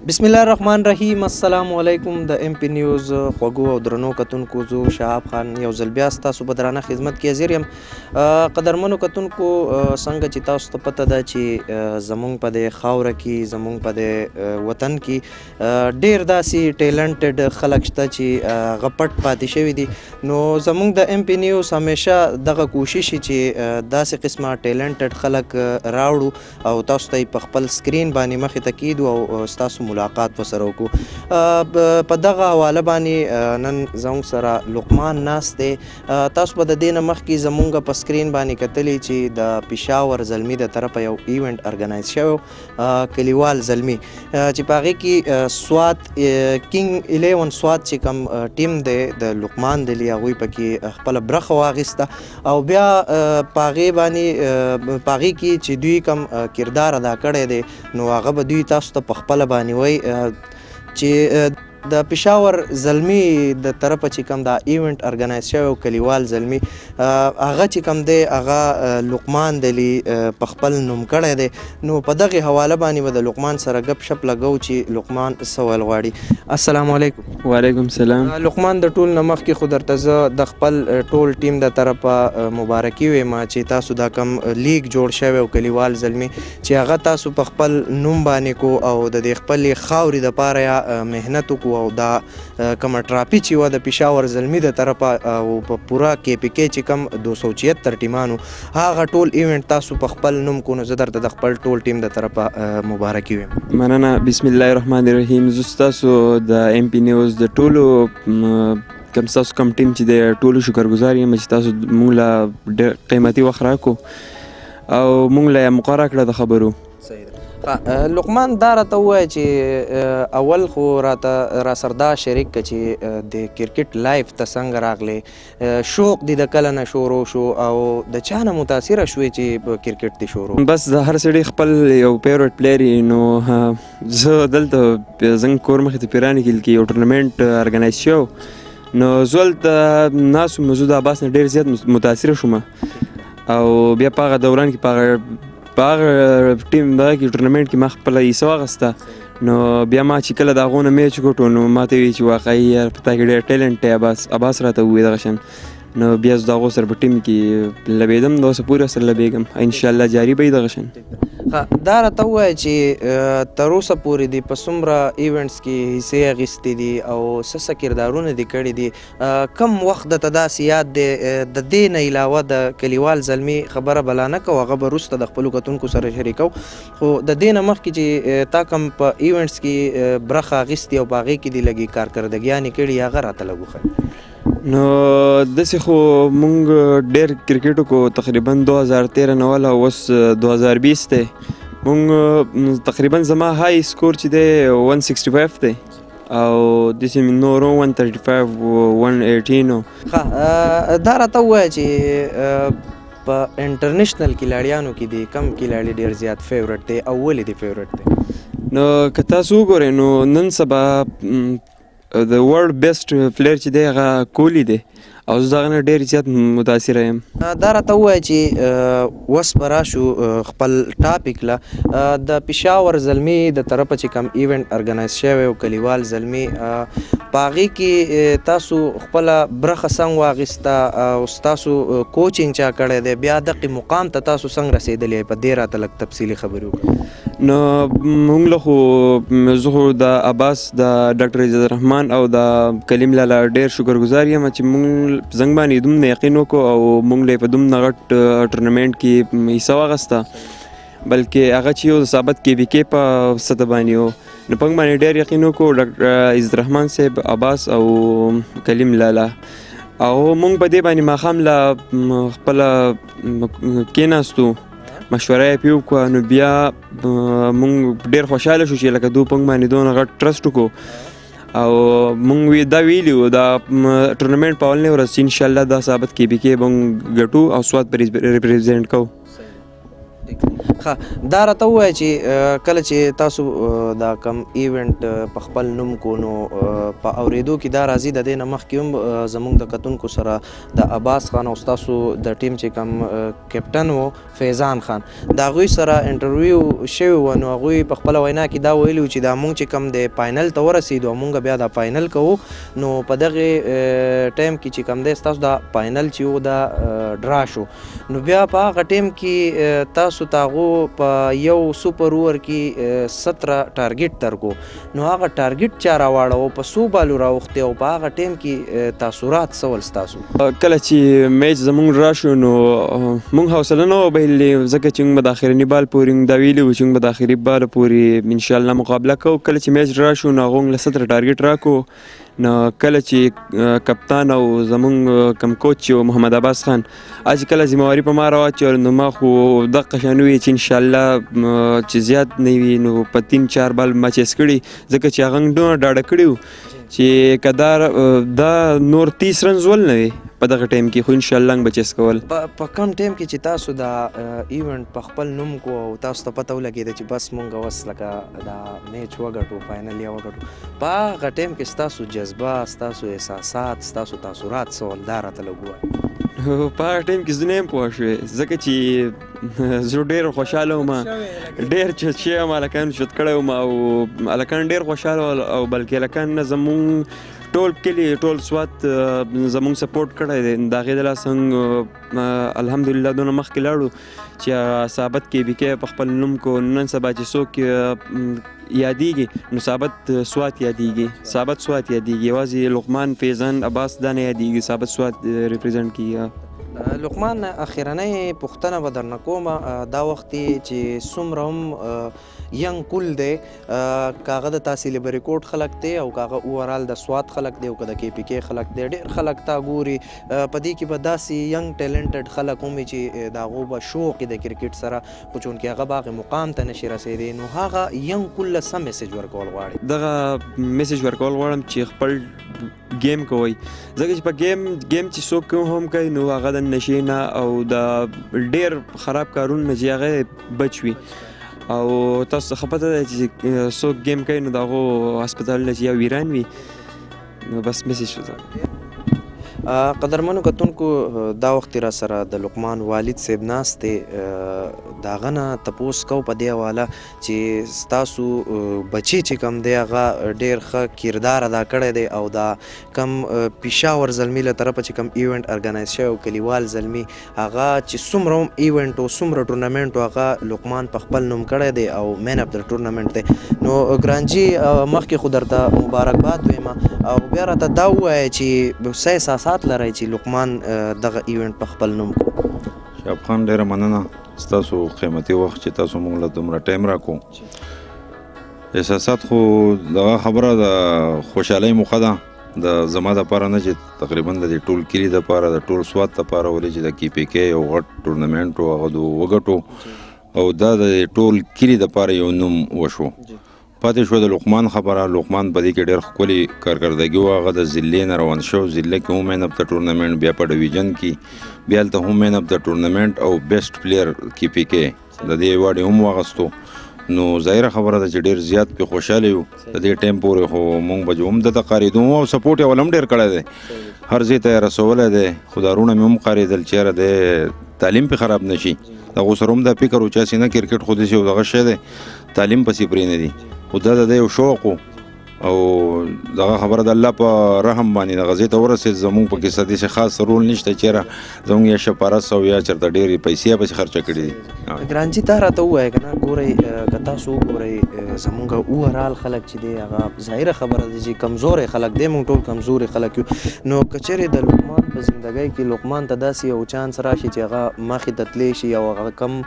بسم الله الرحمن الرحیم. السلام علیکم. د ام پی نیوز خوږو او درنو کتونکو زه شهاب خان یو ځل بیا ستاسو په درانه خدمت کې حاضر یم. قدرمنو کتونکو څنګه چې تاسو ته پته ده چې زمونږ په دې خاوره کې زمونږ په دې وطن کې ډیر داسې ټیلنټډ خلک شته چې هغه پټ پاتې شوي دي. نو زمونږ د ام پی نیوز همیشه دغه کوشش چې داسې قسمه ټیلنټډ خلک راوړو او تاسو ته په خپل سکرین باندې مخې ته کیدو او ستاسو ملاقات ورسره وکړو. په دغه حواله باندې نن زموږ سره لقمان ناست دی. تاسو به د دې نه مخکې زموږ په سکرین باندې کتلی چې د پېښور زلمي د طرفه یو ایونټ ارګنایز شوی کلیوال زلمي چې په هغې کې سوات کینګ 11 سوات چې کوم ټیم دی د لقمان دلی هغوی پکې خپله برخه واخیسته او بیا په هغې باندې په هغې کې چې دوی کوم کردار ادا کړی دی نو هغه به دوی تاسو ته په خپله باندې چې د پېښور زلمي د طرفه چې کوم دا ایونټ ارګنایز شوی کلیوال زلمي هغه چې کوم دی هغه لقمان دلی په خپل نوم کړی دی. نو په دغې حواله باندې به د لقمان سره ګپ شپ لګو چې لقمان څه ویل غواړي. السلام علیکم. وعلیکم السلام. لقمان د ټول نه مخکې خو درته زه د خپل ټول ټیم د طرفه مبارکي وایم چې تاسو دا کوم لیګ جوړ شوی او کلیوال زلمي چې هغه تاسو په خپل نوم باندې کو او د دې خپلې خاورې دپاره محنت وکړو او دا کومه ټراپي چې وه د پېښور زلمي د طرفه او په پوره کې پی کې چې کوم 276 ټیمانو هغه ټول ایونټ تاسو په خپل نوم کو نو زه درته د خپل ټول ټیم د طرفه مبارکي وایم. مننه. بسم الله الرحمن الرحیم. زه ستاسو د ام پی نیوز د ټولو کوم ستاسو کوم ټیم چې دی ټولو شکرګزار یم چې تاسو موږ له ډېر قیمتي وخت راکړو او موږ له یې موقع راکړه د خبرو. لقمان دا راته ووایه چې اول خو راته راسره دا شریک که چې د کرکټ لایف ته څنګه راغلی شوق دې د کله نه شروع شو او د چا نه متاثره شوې چې کرکټ دې شروع؟ بس د هر سړي خپل یو فیورټ پلیر نو زه دلته زموږ کور مخې ته پیراني کې یو ټورنمنټ ارګنایز شو نو زه هلته ناست وم. زه د عباس نه ډېر زیات متاثره شوم او بیا په هغه دوران کې په هغه ټیم دغه کې ټورنمنټ کې ما خپله حصه واخیسته نو بیا ما چې کله د هغو نه میچ وګټو نو ما ته ویل چې واقعي په تا کې ډېر ټیلنټ دی. عباس راته ووایي دغه شان نو بیا زه د هغو سره په ټیم کې لبېدم د اوسه پورې سره لبېږم انشاءالله جاري به وي دغه شان. دا راته ووایه چې تر اوسه پورې دې په څومره ایونټس کې حصې اخیستې دي او څه کردارونه دې کړي دي کم وخت درته داسې یاد دی د دې نه علاوه د کلیوال زلمي خبره بلا نه کوو هغه به وروسته د خپلو کتونکو سره شریکو خو د دې نه مخکې چې تا کم په ایونټس کې برخه اخیستې او په هغې کې دې لږې کارکردګیانې کړي هغه راته لږ وښایه. نو داسې خو مونږ ډېر کرکټ وکړو تقریبا 2013 نه والا اوس 2020 دی. مونږ تقریبا زما های سکور چې دی 165 دی او داسې مې نورو 135 118. دا راته ووایه چې په انټرنیشنل کلاړیانو کې دی کم کلاړي ډېر زیات فیورټ دی او ولې دی فیورټ دی؟ نو که تاسو وګورئ نو نن سبا د ورلډ بیسټ پلیر چې دی هغه کوهلي دی او زه د هغه نه ډېر زیات متاثره یم. دا راته ووایه چې اوس به راشو خپل ټاپک له د پېښور زلمي د طرفه چې کوم ایونټ ارګنایز شوی او کلیوال زلمي په هغې کې تاسو خپله برخه څنګه واخیسته او ستاسو کوچینګ چا کړی دی بیا دغې مقام ته تاسو څنګه رسېدلی په دې راته لږ تفصیلي خبرې وکړئ. نو مونږ له خو زه خو د عباس د ډاکټر عزت الرحمن او د کلیم لالا ډېر شکرګزار یم چې مونږ زنګ باندې دومره یقین وکړو او مونږ له په دومره غټ ټورنمنټ کې حصه واخیسته بلکې هغه چې یو د ثابت کې بي کې په سطح باندې و نو په موږ باندې ډېر یقین وکړو ډاکټر عزت الرحمن صاحب عباس او کلیم لالا او مونږ په دې باندې ماښام له خپله کېناستو مشوره یې پې وکړه نو بیا مونږ ډېر خوشحاله شو چې لکه دوی په موږ باندې دونه غټ ټرسټ وکړو او مونږ دا ویلي وو دا ټورنمنټ په اولنۍ ورځ چې انشاءالله دا ثابت کې بي کې به مونږ ګټو او سوات په ریپرزینټ کوو. ښه دا راته ووایه چې کله چې تاسو دا کم ایونټ په خپل نوم کو نو په اورېدو کې دا راځي د دې نه مخکې هم زموږ د کتونکو سره د عباس خان او ستاسو د ټیم چې کم کیپټن و فیضان خان د هغوی سره انټرویو شوی و نو هغوی په خپله وینا کې دا ویلي و چې دا مونږ چې کم د فاینل ته ورسېدو او مونږ بیا دا فاینل کوو نو په دغې ټایم کې چې کم دی ستاسو دا فاینل چې و دا ډرا شو نو بیا په هغه ټیم کې تاسو ته هغو په یو سوپر اوور کې 17 ټارګېټ درکو نو هغه ټارګېټ چا راواړو په څو بالو راوختې او په هغه ټیم کې تاثرات څه ول ستاسو کله چې میچ زموږ راشو نو موږ حوصله نه وه بایللې ځکه چې موږ به د اخرني بال پورې دا ویلي وو چې موږ به د اخري بال پورې انشاءالله مقابله کوو کله چې میچ راشو نو هغو موږ له 17 ټارګېټ راکو نو کله چې کپتان او زمونږ کم کوچ چې محمد عباس خان چې کله ذمهواري په ما راواچول نو ما خو دغه شان وویل چې انشاءالله چې زیات نه وي نو په 3-4 بال ما چیس کړي ځکه چې هغه ډېر ډاډه کړي وو چې که دا نور 30 رنز ول نه وي په دغه ټایم کې خو انشاءالله به چیس کول په کم ټایم کې چې تاسو دا ایونټ په خپل نوم کو او تاسو ته پته ولګېده چې بس مونږ اوس لکه دا میچ وګټو فاینل یا وګټو په هغه ټایم کې ستاسو جذبه ستاسو احساسات ستاسو تاثرات څه ول دا راته لږ ووایه په هغه ټایم کې زه نه یم پوه شوی ځکه چې زه ډېر خوشحاله وم ډېر چوت شوی یم هلکانو چوت کړی وم او هلکان ډېر خوشحاله ول او بلکې هلکان نه زمونږ ټول کلي ټول سوات زمونږ سپورټ کړی دی د هغې د لاسه الحمدلله دونه مخکې لاړو چې ثابت کې بیکې په خپل نوم کو نن سبا چې څوک یادېږي نو ثابت سوات یادېږي یوازې لقمان فیضان عباس دا نه یادېږي ثابت سوات ریپرزینټ کیږي لقمان اخرنۍ پوښتنه به درنه کوم دا وخت چې څومره هم ینګ کول دی که هغه د تحصیل بریکوټ خلک دی او که هغه اوورال د سوات خلک دی او که د کې پي کې خلک دی ډېر خلک تا ګوري په دې کې به داسې ینګ ټیلنټډ خلک هم وي چې د هغو به شوق د کرکټ سره خو چونکې هغه به هغې مقام ته نشي رسېدی نو هغه ینګ کول له څه میسج ورکول غواړي دغه میسج ورکول غواړم چې خپل گیم کوئ ځکه چې په گیم چې څوک هم کوي نو هغه د نشې نه او د ډېر خراب کارونو نه چې هغه بچ وي او تاسو څخه پته ده چې څوک گیم کوي نو د هغو هسپتالونه چې یا ویران وي نو بس میسج شو قدرمنو کتونکو دا وخت را سره د لقمان والد صاحب ناست دی د هغه نه تپوس کو په دې حواله چې ستاسو بچی چې کم دی هغه ډېر ښه کردار ادا کړی دی او دا کم پیشاور زلمي له طرفه چې کم ایونټ ارګنایز شوی او کلیوال زلمي هغه چې څومره هم ایونټ او څومره ټورنمنټ هغه لقمان په خپل نوم کړی دی او مین اف د ټورنمنټ دی نو ګرانجي مخکې خو درته مبارکباد وایم او بیا راته دا ووایه چې څه احساسات لرئ چې لقمان دغه ایونټ په خپل نوم کو شهاب خان ډېره مننه ستاسو قیمتي وخت چې تاسو موږ له دومره ټایم راکو احساسات خو دغه خبره د خوشحالۍ موخه ده د زما دپاره نه چې تقریبا د دې ټول کلي دپاره د ټول سوات دپاره ولې چې د کې پي کې یو غټ ټورنمنټ و هغه د وګټو او دا د ټول کلي دپاره یو نوم وشو پاتې شوه د لقمان خبره لقمان په دې کې ډېر ښکلې کارکردګي وه هغه د ضلعې نه روان شو ضلع کې هم مین اف د ټورنمنټ بیا په ډویژن کې بیا هلته هم مین اف د ټورنمنټ او بیسټ پلیر کې پي کې د دې ایوارډ یې هم واخیستو نو ظاهره خبره ده چې ډېر زیات پې خوشحاله یو د دې ټایم پورې خو مونږ به هم دته قارېدو او سپورټ یې ول هم ډېر کړی دی هر ځای ته یې رسولی دی خو دا روڼه مې هم قارېدل چې یاره دی تعلیم پې خراب نه شي د هغو سره هم دا فکر و چې هسې نه کرکټ خو داسې یو دغه شی دی تعلیم پسې پرې نه دي خو دا د یو شوق و او دغه خبره د الله په رحم باندې دغه ځای ته ورسېد زموږ په کیسه داسې خاص رول نشته چېرې زموږ یا شپارس او یا چېرته ډېرې پیسې پسې خرچه کړي دي ګرانجي دا راته ووایه که نه ګورئ که تاسو وګورئ زموږ اوورال خلک چې دی هغه ظاهره خبره ده چې کمزوری خلک دی موږ ټول کمزوري خلک یو نو که چېرې د لقمان په زندګۍ کې لقمان ته داسې یو چانس راشي چې هغه مخې ته تلی شي او هغه کم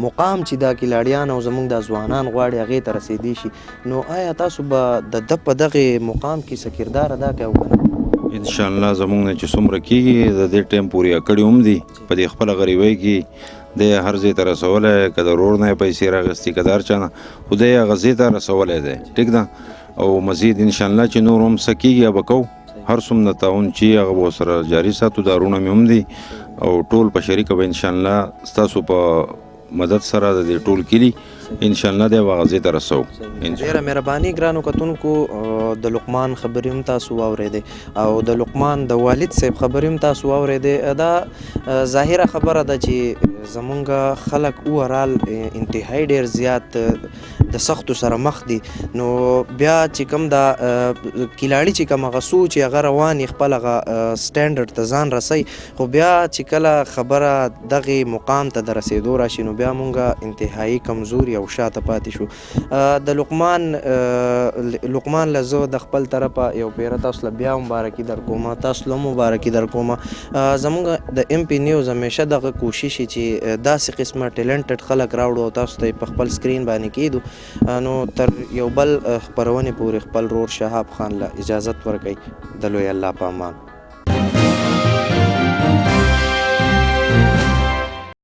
مقام چې دا کلاړیان او زموږ دا ځوانان غواړي هغې ته رسېدی شي نو آیا تاسو به د ده په دغې مقام کې څه کردار ادا کوئ او که نه انشاءالله زموږ نه چې څومره کېږي د دې ټایم پورې کړي هم دي په دې خپله غریبۍ کې دی هر ځای ته رسولی که د ورور نه یې پیسې راغستې که د هر چا نه خو دی هغه ځای ته رسولی دی ټیک ده او مزید انشاءالله چې نور هم څه کېږي به کوو هر څومره تعاون چې هغه به ورسره جاري ساتو دا وروڼه مې هم دي او ټول په شریکه به انشاءالله ستاسو په مدد سره د دې ټول کلي انشاءالله دی واغځې ته رسو ډیره مهرباني ګرانو کتونکو د لقمان خبرې هم تاسو واورېدې او د لقمان د والد صاحب خبرې هم تاسو واورېدې. دا ظاهره خبره ده چې زمونږ خلک اوورال انتهایی ډیر زیات د سختو سره مخ دي. نو بیا چې کوم دا کلاړي چې کوم هغه سوچ هغه روان خپل هغه سټانډرډ ته ځان رسي، خو بیا چې کله خبره دغه مقام ته د رسېدو راشي نو بیا مونږه انتهایی کمزوري او شاته پاتې شو. د لقمان له زه د خپل طرفه یو پیره تاسو له بیا مبارکي در کوم، تاسو له مبارکي در کوم. زمونږ د MP نیوز همیشه دغه کوشش چې داسې قسمه ټیلنټډ خلک راوړو او تاسو ته په خپل سکرین باندې کېدو نو تر یو بل خپرونې پورې خپل رور شهاب خان له اجازت ورکوي. د لوی الله په امان.